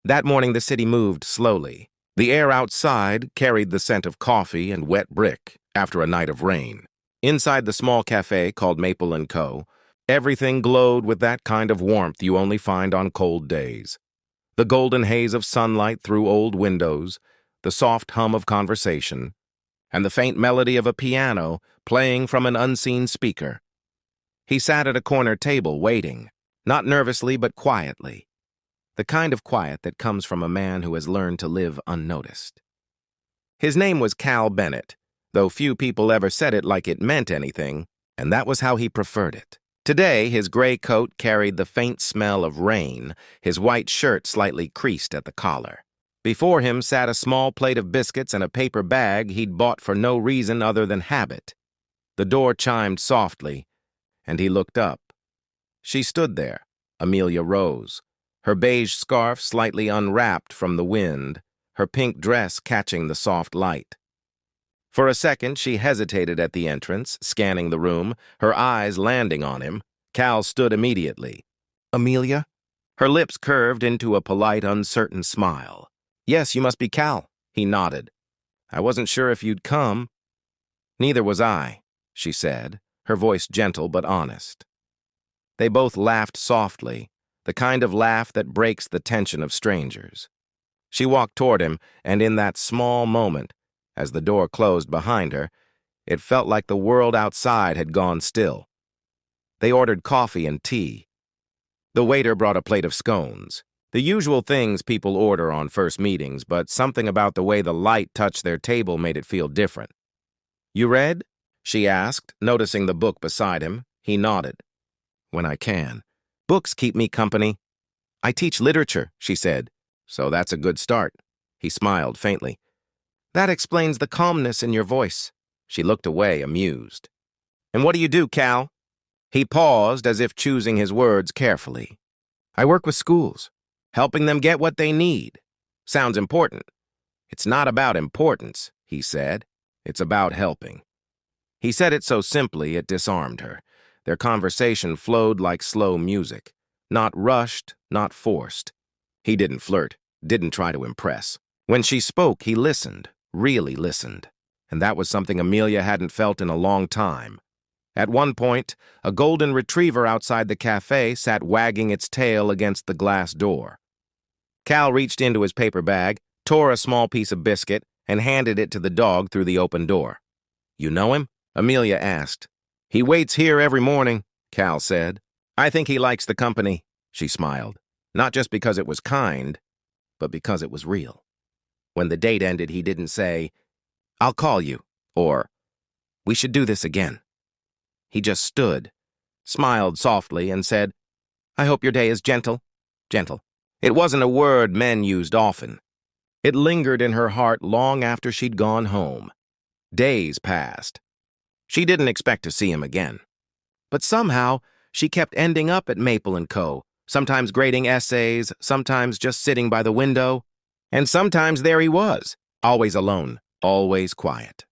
That morning the city moved slowly. The air outside carried the scent of coffee and wet brick after a night of rain. Inside the small café called Maple & Co., everything glowed with that kind of warmth you only find on cold days. The golden haze of sunlight through old windows, the soft hum of conversation, and the faint melody of a piano playing from an unseen speaker. He sat at a corner table waiting, not nervously but quietly. The kind of quiet that comes from a man who has learned to live unnoticed. His name was Cal Bennett, though few people ever said it like it meant anything, and that was how he preferred it. Today, his gray coat carried the faint smell of rain, his white shirt slightly creased at the collar. Before him sat a small plate of biscuits and a paper bag he'd bought for no reason other than habit. The door chimed softly, and he looked up. She stood there. Amelia rose, her beige scarf slightly unwrapped from the wind, her pink dress catching the soft light. For a second, she hesitated at the entrance, scanning the room, her eyes landing on him. Cal stood immediately. "Amelia?" Her lips curved into a polite, uncertain smile. "Yes, you must be Cal," he nodded. "I wasn't sure if you'd come." "Neither was I," she said, her voice gentle but honest. They both laughed softly, the kind of laugh that breaks the tension of strangers. She walked toward him, and in that small moment, as the door closed behind her, it felt like the world outside had gone still. They ordered coffee and tea. The waiter brought a plate of scones, the usual things people order on first meetings, but something about the way the light touched their table made it feel different. "You read?" she asked, noticing the book beside him. He nodded. "When I can. Books keep me company." "I teach literature," she said. "So that's a good start." He smiled faintly. "That explains the calmness in your voice." She looked away, amused. "And what do you do, Cal?" He paused as if choosing his words carefully. "I work with schools, helping them get what they need." "Sounds important." "It's not about importance," he said. "It's about helping." He said it so simply it disarmed her. Their conversation flowed like slow music, not rushed, not forced. He didn't flirt, didn't try to impress. When she spoke, he listened, really listened, and that was something Amelia hadn't felt in a long time. At one point, a golden retriever outside the cafe sat wagging its tail against the glass door. Cal reached into his paper bag, tore a small piece of biscuit, and handed it to the dog through the open door. "You know him?" Amelia asked. "He waits here every morning," Cal said. "I think he likes the company," she smiled. Not just because it was kind, but because it was real. When the date ended, he didn't say, "I'll call you," or "We should do this again." He just stood, smiled softly, and said, "I hope your day is gentle." Gentle. It wasn't a word men used often. It lingered in her heart long after she'd gone home. Days passed. She didn't expect to see him again. But somehow, she kept ending up at Maple & Co., sometimes grading essays, sometimes just sitting by the window, and sometimes there he was, always alone, always quiet.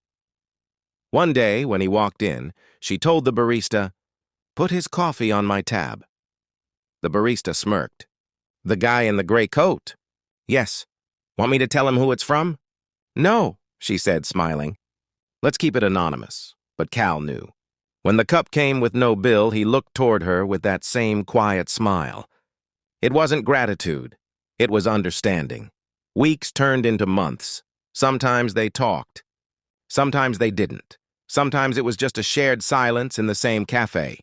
One day, when he walked in, she told the barista, "Put his coffee on my tab." The barista smirked. "The guy in the gray coat?" "Yes. Want me to tell him who it's from?" "No," she said, smiling. "Let's keep it anonymous." But Cal knew. When the cup came with no bill, he looked toward her with that same quiet smile. It wasn't gratitude. It was understanding. Weeks turned into months. Sometimes they talked. Sometimes they didn't. Sometimes it was just a shared silence in the same cafe.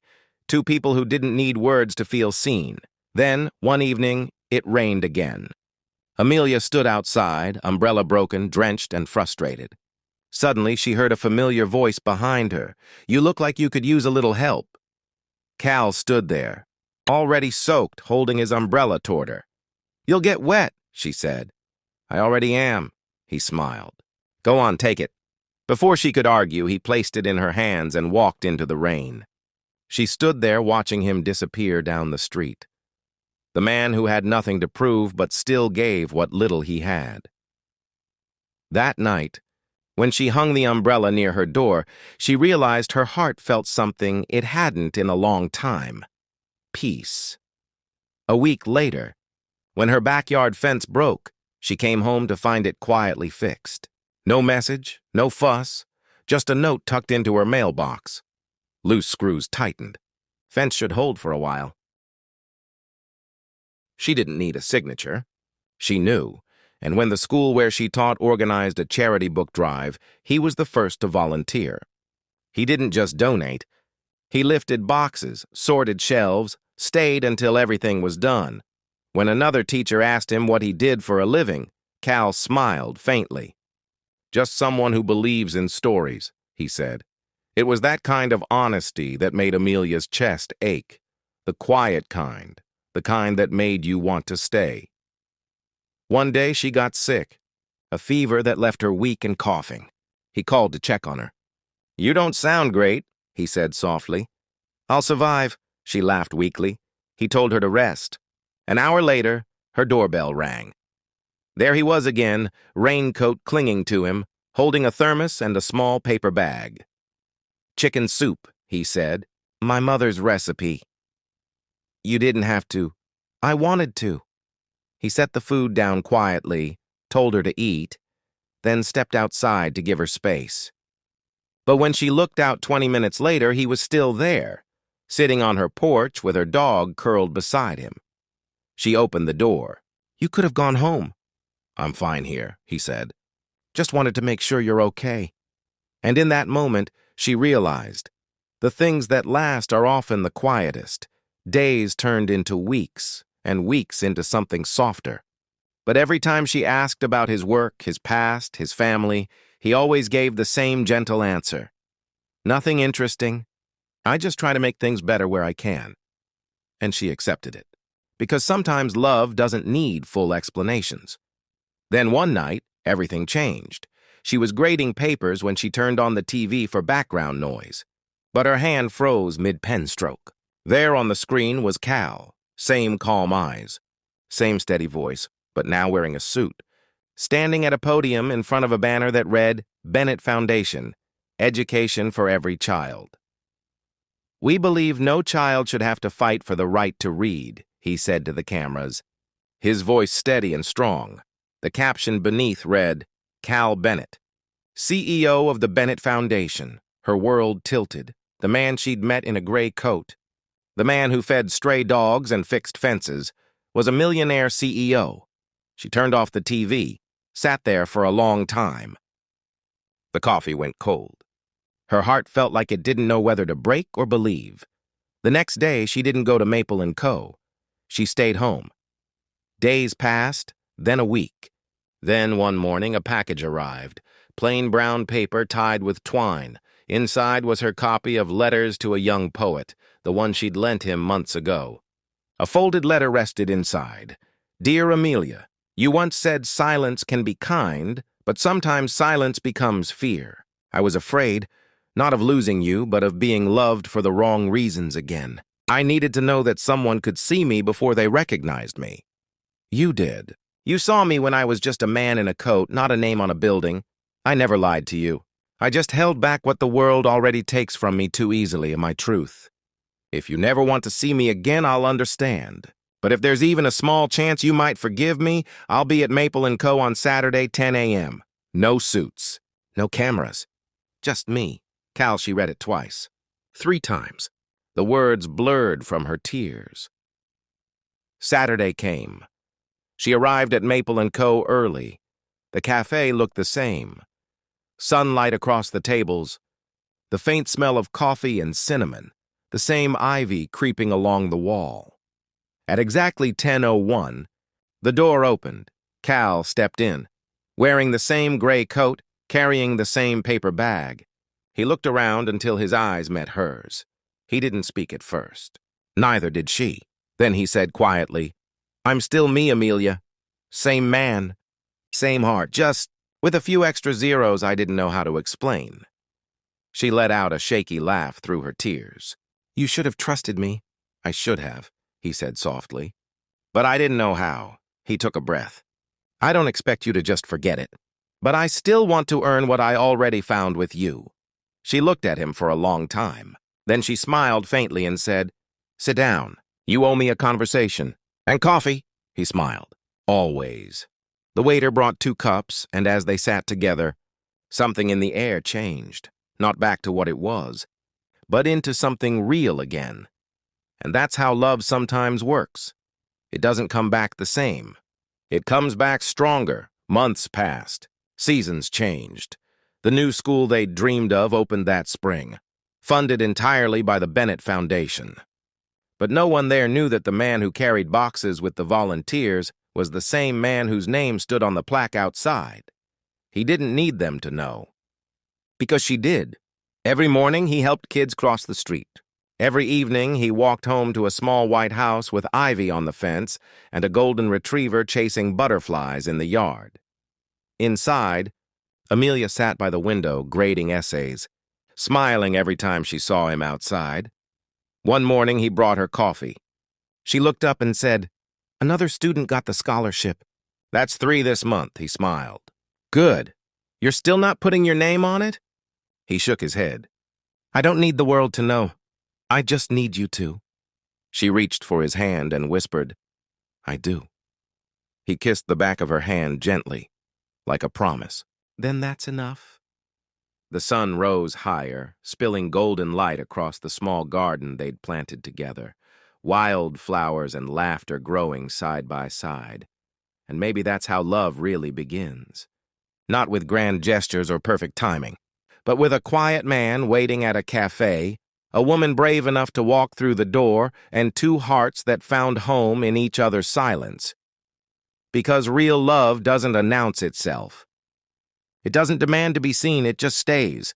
Two people who didn't need words to feel seen. Then, one evening, it rained again. Amelia stood outside, umbrella broken, drenched, and frustrated. Suddenly, she heard a familiar voice behind her. "You look like you could use a little help." Cal stood there, already soaked, holding his umbrella toward her. "You'll get wet," she said. "I already am," he smiled. "Go on, take it." Before she could argue, he placed it in her hands and walked into the rain. She stood there watching him disappear down the street. The man who had nothing to prove but still gave what little he had. That night, when she hung the umbrella near her door, she realized her heart felt something it hadn't in a long time. Peace. A week later, When her backyard fence broke, she came home to find it quietly fixed. No message, no fuss, just a note tucked into her mailbox. Loose screws tightened. Fence should hold for a while. She didn't need a signature. She knew, and when the school where she taught organized a charity book drive, he was the first to volunteer. He didn't just donate. He lifted boxes, sorted shelves, stayed until everything was done. When another teacher asked him what he did for a living, Cal smiled faintly. "Just someone who believes in stories," he said. It was that kind of honesty that made Amelia's chest ache. The quiet kind, the kind that made you want to stay. One day she got sick, a fever that left her weak and coughing. He called to check on her. "You don't sound great," he said softly. "I'll survive," she laughed weakly. He told her to rest. An hour later, her doorbell rang. There he was again, raincoat clinging to him, holding a thermos and a small paper bag. "Chicken soup," he said. "My mother's recipe." "You didn't have to." "I wanted to." He set the food down quietly, told her to eat, then stepped outside to give her space. But when she looked out 20 minutes later, he was still there, sitting on her porch with her dog curled beside him. She opened the door. "You could have gone home." "I'm fine here," he said. "Just wanted to make sure you're okay." And in that moment, she realized, the things that last are often the quietest. Days turned into weeks, and weeks into something softer. But every time she asked about his work, his past, his family, he always gave the same gentle answer. "Nothing interesting. I just try to make things better where I can." And she accepted it. Because sometimes love doesn't need full explanations. Then one night, everything changed. She was grading papers when she turned on the TV for background noise. But her hand froze mid-pen stroke. There on the screen was Cal, same calm eyes, same steady voice, but now wearing a suit, standing at a podium in front of a banner that read, "Bennett Foundation, Education for Every Child." "We believe no child should have to fight for the right to read," he said to the cameras, his voice steady and strong. The caption beneath read, "Cal Bennett, CEO of the Bennett Foundation." Her world tilted. The man she'd met in a gray coat, the man who fed stray dogs and fixed fences, was a millionaire CEO. She turned off the TV, sat there for a long time. The coffee went cold. Her heart felt like it didn't know whether to break or believe. The next day, she didn't go to Maple & Co. She stayed home. Days passed, then a week. Then one morning, a package arrived, plain brown paper tied with twine. Inside was her copy of Letters to a Young Poet, the one she'd lent him months ago. A folded letter rested inside. "Dear Amelia, you once said silence can be kind, but sometimes silence becomes fear. I was afraid, not of losing you, but of being loved for the wrong reasons again. I needed to know that someone could see me before they recognized me. You did. You saw me when I was just a man in a coat, not a name on a building. I never lied to you. I just held back what the world already takes from me too easily, my truth. If you never want to see me again, I'll understand. But if there's even a small chance you might forgive me, I'll be at Maple & Co. on Saturday, 10 a.m. No suits, no cameras, just me." Cal, she read it twice, 3 times. The words blurred from her tears. Saturday came. She arrived at Maple & Co. early. The cafe looked the same. Sunlight across the tables, the faint smell of coffee and cinnamon, the same ivy creeping along the wall. At exactly 10:01, the door opened. Cal stepped in, wearing the same gray coat, carrying the same paper bag. He looked around until his eyes met hers. He didn't speak at first. Neither did she. Then he said quietly, "I'm still me, Amelia. Same man, same heart, just with a few extra zeros I didn't know how to explain." She let out a shaky laugh through her tears. "You should have trusted me." "I should have," he said softly. "But I didn't know how." He took a breath. "I don't expect you to just forget it. But I still want to earn what I already found with you." She looked at him for a long time. Then she smiled faintly and said, "Sit down. You owe me a conversation. And coffee." He smiled. Always. The waiter brought 2 cups, and as they sat together, something in the air changed, not back to what it was, but into something real again. And that's how love sometimes works. It doesn't come back the same. It comes back stronger. Months passed. Seasons changed. The new school they'd dreamed of opened that spring, funded entirely by the Bennett Foundation. But no one there knew that the man who carried boxes with the volunteers was the same man whose name stood on the plaque outside. He didn't need them to know. Because she did. Every morning he helped kids cross the street. Every evening he walked home to a small white house with ivy on the fence and a golden retriever chasing butterflies in the yard. Inside, Amelia sat by the window grading essays, smiling every time she saw him outside. One morning he brought her coffee. She looked up and said, "Another student got the scholarship." "That's 3 this month," he smiled. "Good. You're still not putting your name on it?" He shook his head. "I don't need the world to know. I just need you to." She reached for his hand and whispered, "I do." He kissed the back of her hand gently, like a promise. "Then that's enough." The sun rose higher, spilling golden light across the small garden they'd planted together, wild flowers and laughter growing side by side. And maybe that's how love really begins. Not with grand gestures or perfect timing, but with a quiet man waiting at a café, a woman brave enough to walk through the door, and 2 hearts that found home in each other's silence. Because real love doesn't announce itself. It doesn't demand to be seen, it just stays.